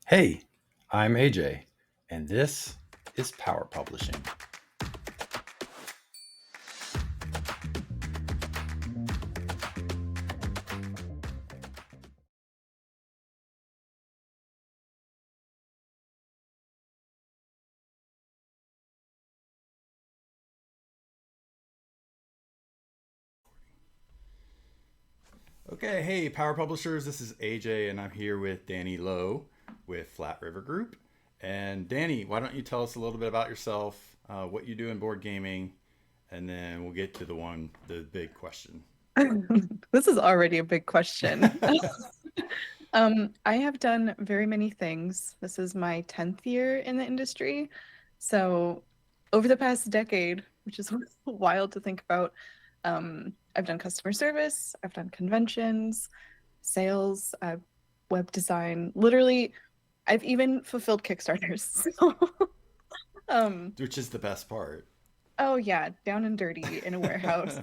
Hey, I'm AJ, and this is Power Publishing. Okay, hey, Power Publishers, this is AJ, and I'm here with Danni Loe with Flat River Group. And Danny, why don't you tell us a little bit about yourself, what you do in board gaming, and then we'll get to the big question. This is already a big question. I have done very many things. This is my 10th year in the industry. So, over the past decade, which is wild to think about, I've done customer service, I've done conventions, sales, web design. Literally, I've even fulfilled Kickstarters. Um, Which is the best part. oh yeah, down and dirty in a warehouse.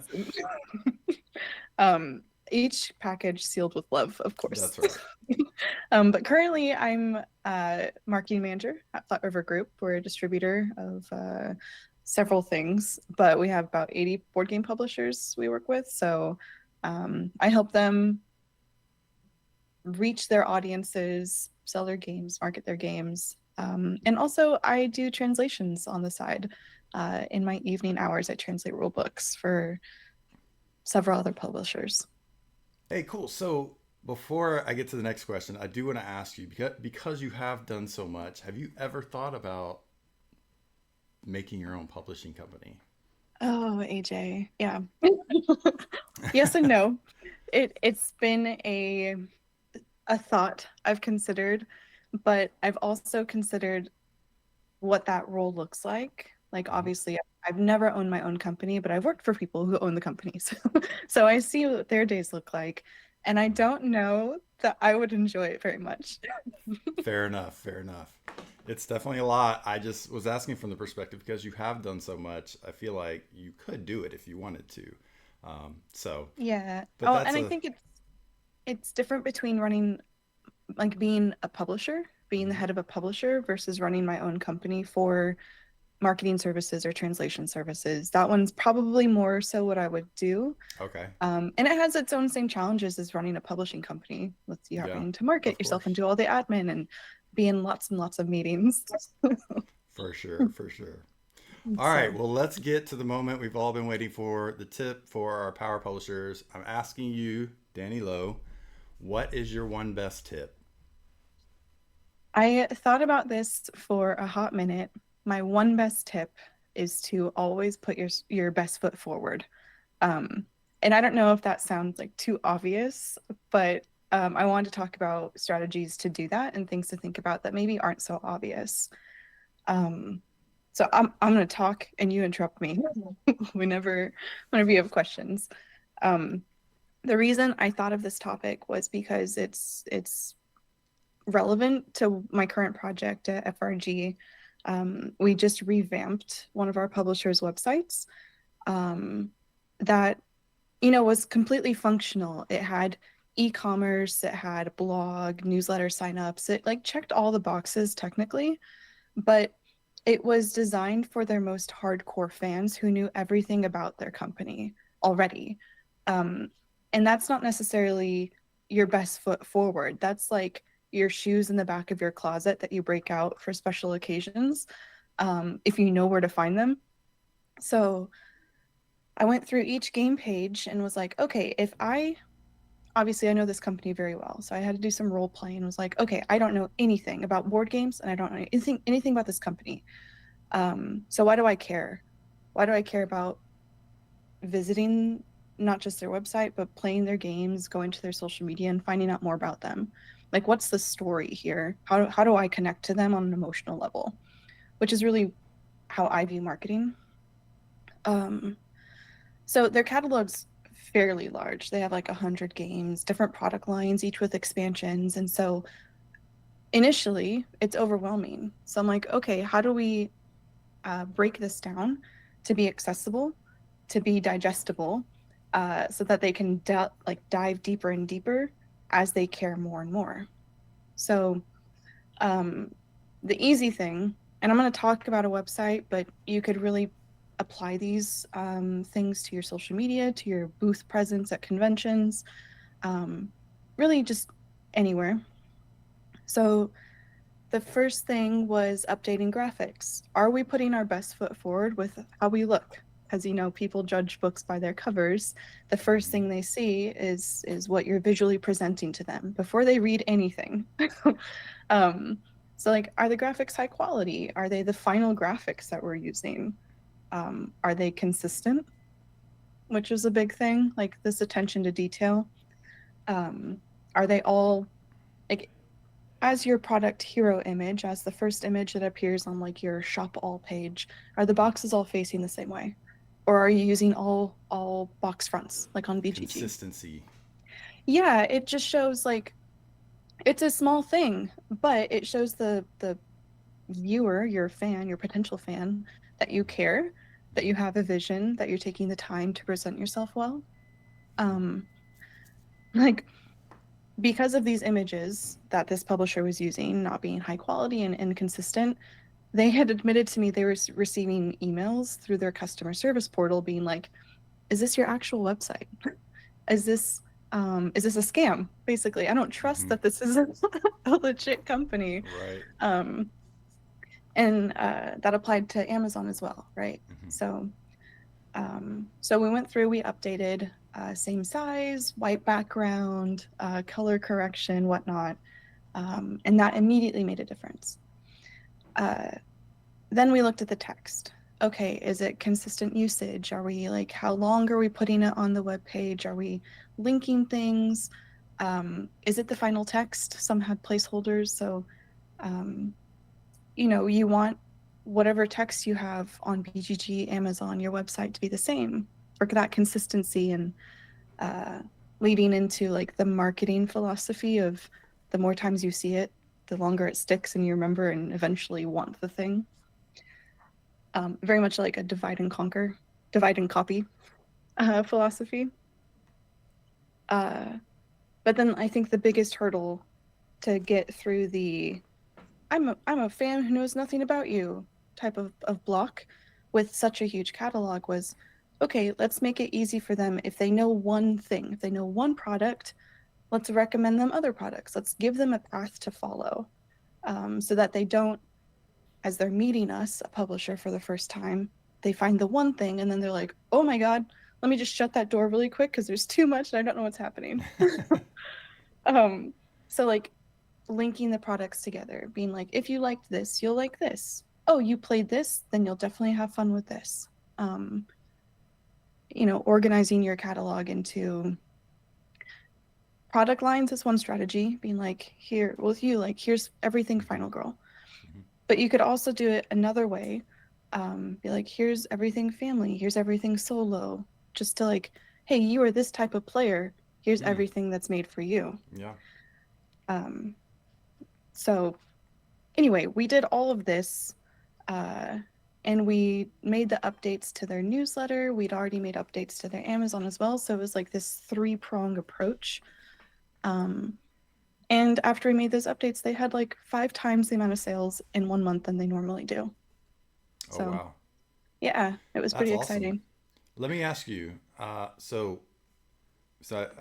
Um, each package sealed with love, of course. That's right. But currently, I'm marketing manager at Flat River Group. We're a distributor of several things, but we have about 80 board game publishers we work with. So I help them reach their audiences, sell their games, market their games. And also, I do translations on the side. In my evening hours, I translate rule books for several other publishers. Hey, cool. So before I get to the next question, I do want to ask you because you have done so much, have you ever thought about making your own publishing company? Oh, AJ. Yeah. Yes and no. It's been a thought I've considered, but I've also considered what that role looks like. Like Mhm. obviously I've never owned my own company, but I've worked for people who own the companies. So I see what their days look like, and I don't know that I would enjoy it very much. Fair enough. Fair enough. It's definitely a lot. I just was asking from the perspective because you have done so much. I feel like you could do it if you wanted to. So, Yeah. but Oh, that's and I a think it's different between running like being a publisher, being the mhm. head of a publisher versus running my own company for marketing services or translation services. That one's probably more so what I would do. Okay. And it has its own same challenges as running a publishing company with you Yeah, having to market of yourself and course. do all the admin and be in lots and lots of meetings. For sure. For sure. All right. So Well, let's get to the moment we've all been waiting for the tip for our power publishers. I'm asking you, Danny Lowe, what is your one best tip? I thought about this for a hot minute. My one best tip is to always put your best foot forward. Um, and I don't know if that sounds like too obvious, but I wanted to talk about strategies to do that and things to think about that maybe aren't so obvious. Um, so I'm going to talk and you interrupt me whenever you have questions. Um, the reason I thought of this topic was because it's relevant to my current project at FRG. We just revamped one of our publishers' websites um, that was completely functional. It had e-commerce, it had blog, newsletter signups. It like checked all the boxes technically, but it was designed for their most hardcore fans who knew everything about their company already. Um, and that's not necessarily your best foot forward. That's like your shoes in the back of your closet that you break out for special occasions, if you know where to find them. So I went through each game page and was like, okay, if I obviously I know this company very well, so I had to do some role playing and was like, okay, I don't know anything about board games and I don't know anything about this company. So why do I care? Why do I care about visiting not just their website, but playing their games, going to their social media and finding out more about them? Like, what's the story here? How do I connect to them on an emotional level? Which is really how I view marketing. Um, so their catalog's fairly large. They have like 100 games, different product lines, each with expansions. And so initially, it's overwhelming. So I'm like, okay, how do we break this down to be accessible, to be digestible, so that they can like dive deeper and deeper as they care more and more. So Um, the easy thing, and I'm going to talk about a website, but you could really apply these things to your social media, to your booth presence at conventions, um, really just anywhere. So the first thing was updating graphics. Are we putting our best foot forward with how we look? Because people judge books by their covers. The first Mm-hmm. thing they see is what you're visually presenting to them before they read anything. um, so like, are the graphics high quality? Are they the final graphics that we're using? Are they consistent? Which is a big thing, like this attention to detail. Um, are they all like as your product hero image, as the first image that appears on like your shop all page, are the Mm-hmm. boxes all facing the same way? Or are you using all box fronts like on BGG? Consistency. Yeah, it just shows like it's a small thing, but it shows the viewer, your fan, your potential fan, that you care, that you Mm-hmm. have a vision, that you're taking the time to present yourself well. Mm-hmm. Um, like because of these images that this publisher was using not being high quality and inconsistent, they had admitted to me they were receiving emails through their customer service portal being like, is this your actual website? Is this a scam? Basically, I don't trust Mm-hmm. that this is a legit company. Right. Um, and that applied to Amazon as well, right? Mm-hmm. So we went through, we updated, same size, white background, color correction, whatnot, and that immediately made a difference. Uh, then we looked at the text. Okay, is it consistent usage? Are we like, how long are we putting it on the web page? Are we linking things? Is it the final text? Some had placeholders, so um, you want whatever text you have on BGG, Amazon, your website to be the same for that consistency and uh, leading into like the marketing philosophy of the more times you see it, the longer it sticks and you remember and eventually want the thing. Very much like a divide and conquer, divide and copy philosophy. Uh, but then I think the biggest hurdle to get through the I'm a fan who knows nothing about you type of block with such a huge catalog was okay, let's make it easy for them. If they know one thing, if they know one product, let's recommend them other products. Let's give them a path to follow, so that they don't, as they're meeting us, a publisher for the first time, they find the one thing and then they're like, oh my God, let me just shut that door really quick because there's too much and I don't know what's happening. um, so like linking the products together, being like, if you liked this, you'll like this. Oh, you played this, then you'll definitely have fun with this. Um, Organizing your catalog into product lines is one strategy, being like, here, with you, like, here's everything Mm-hmm. Final Girl. Mm-hmm. But you could also do it another way. Be like, here's everything family, here's everything solo, just to like, hey, you are this type of player, here's Mm. everything that's made for you. Yeah. Um, so anyway, we did all of this, uh, and we made the updates to their newsletter. We'd already made updates to their Amazon as well. So it was like this three-prong approach. Um, and after we made those updates, they had like 5 times the amount of sales in 1 month than they normally do. Oh So wow. yeah, it was That's pretty awesome. exciting. Let me ask you. So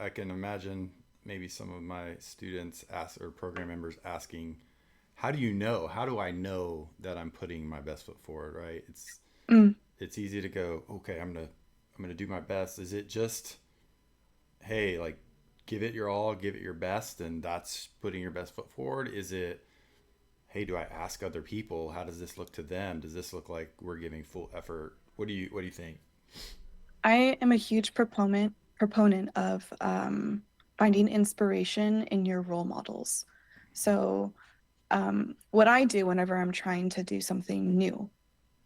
I can imagine maybe some of my students ask or program members asking, how do you know? How do I know that I'm putting my best foot forward? Right? Mm. It's easy to go, okay, I'm gonna do my best. Is it just, hey, like, give it your all, give it your best, and that's putting your best foot forward? Is it, hey, do I ask other people? How does this look to them? Does this look like we're giving full effort? What do you think? I am a huge proponent of finding inspiration in your role models. So what I do whenever I'm trying to do something new,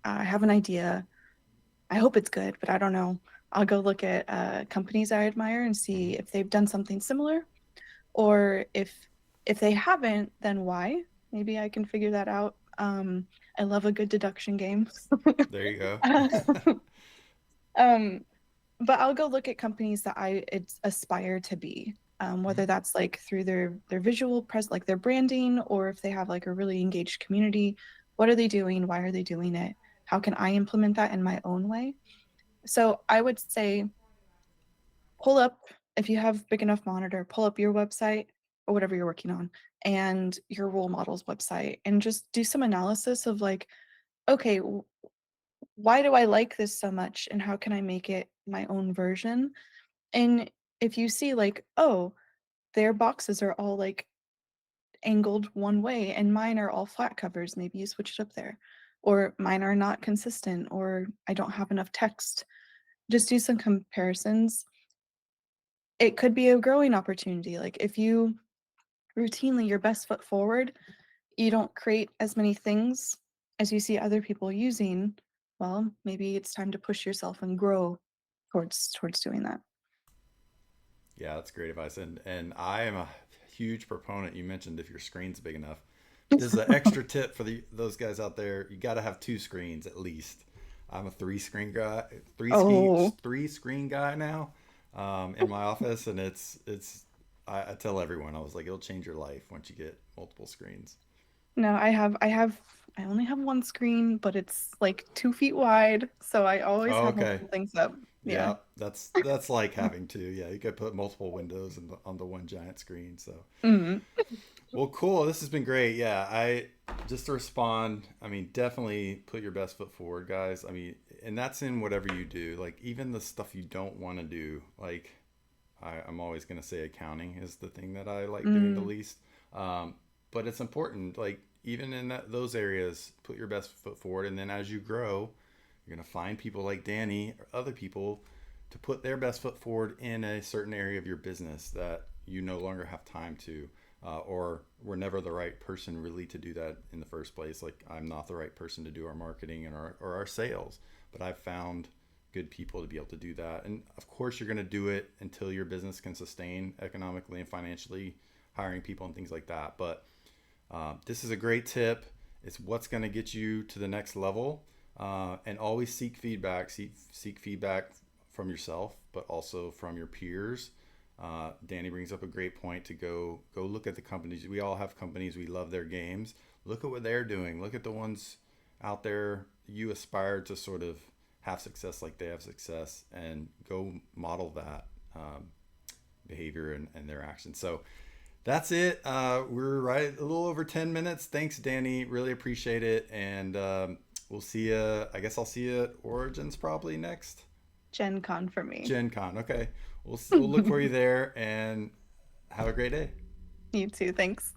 I have an idea. I hope it's good, but I don't know. I'll go look at companies I admire and Mm-hmm. see if they've done something similar, or if they haven't, then why? Maybe I can figure that out. I love a good deduction game. There you go. um, but I'll go look at companies that I aspire to be. Mhm. whether that's like through their visual pres like their branding, or if they have like a really engaged community. What are they doing? Why are they doing it? How can I implement that in my own way? So I would say pull up, if you have big enough monitor, pull up your website or whatever you're working on and your role model's website and just do some analysis of like, okay, why do I like this so much and how can I make it my own version? And if you see like, oh, their boxes are all like angled one way and mine are all flat covers, maybe you switch it up there. Or mine are not consistent, or I don't have enough text. Just do some comparisons. It could be a growing opportunity. Like if you routinely your best foot forward, you don't create as many things as you see other people using, well, maybe it's time to push yourself and grow towards doing that. Yeah, that's great advice. And I am a huge proponent. You mentioned if your screen's big enough. This is an extra tip for those guys out there. You got to have two screens at least. I'm a Oh, three screen guy now, in my office, and I tell everyone I was like, it'll change your life once you get multiple screens. no, I only have one screen, but it's like 2 feet wide, so I always Oh, have okay. multiple things up. Yeah. Yeah, that's like having two. Yeah, you could put multiple windows on the one giant screen. So, Mhm. well, cool. This has been great. Yeah, I just to respond. I mean, definitely put your best foot forward, guys. I mean, and that's in whatever you do. Like even the stuff you don't want to do. Like I'm always gonna say accounting is the thing that I like doing the Mm, least. Um, but it's important. Like even in those areas, put your best foot forward, and then as you grow, you're gonna find people like Danny or other people to put their best foot forward in a certain area of your business that you no longer have time to, or we're never the right person really to do that in the first place. Like I'm not the right person to do our marketing and our sales, but I've found good people to be able to do that. And of course, you're going to do it until your business can sustain economically and financially, hiring people and things like that. But this is a great tip. It's what's going to get you to the next level. And always seek feedback. Seek feedback from yourself, but also from your peers. Danny brings up a great point to go look at the companies. We all have companies. We love their games. Look at what they're doing. Look at the ones out there you aspire to sort of have success like they have success, and go model that behavior and their actions. So that's it. We're right a little over 10 minutes. Thanks, Danny. Really appreciate it. And we'll see you. I guess I'll see you at Origins probably next. Gen Con for me. Gen Con. Okay. We'll look for you there and have a great day. You too. Thanks.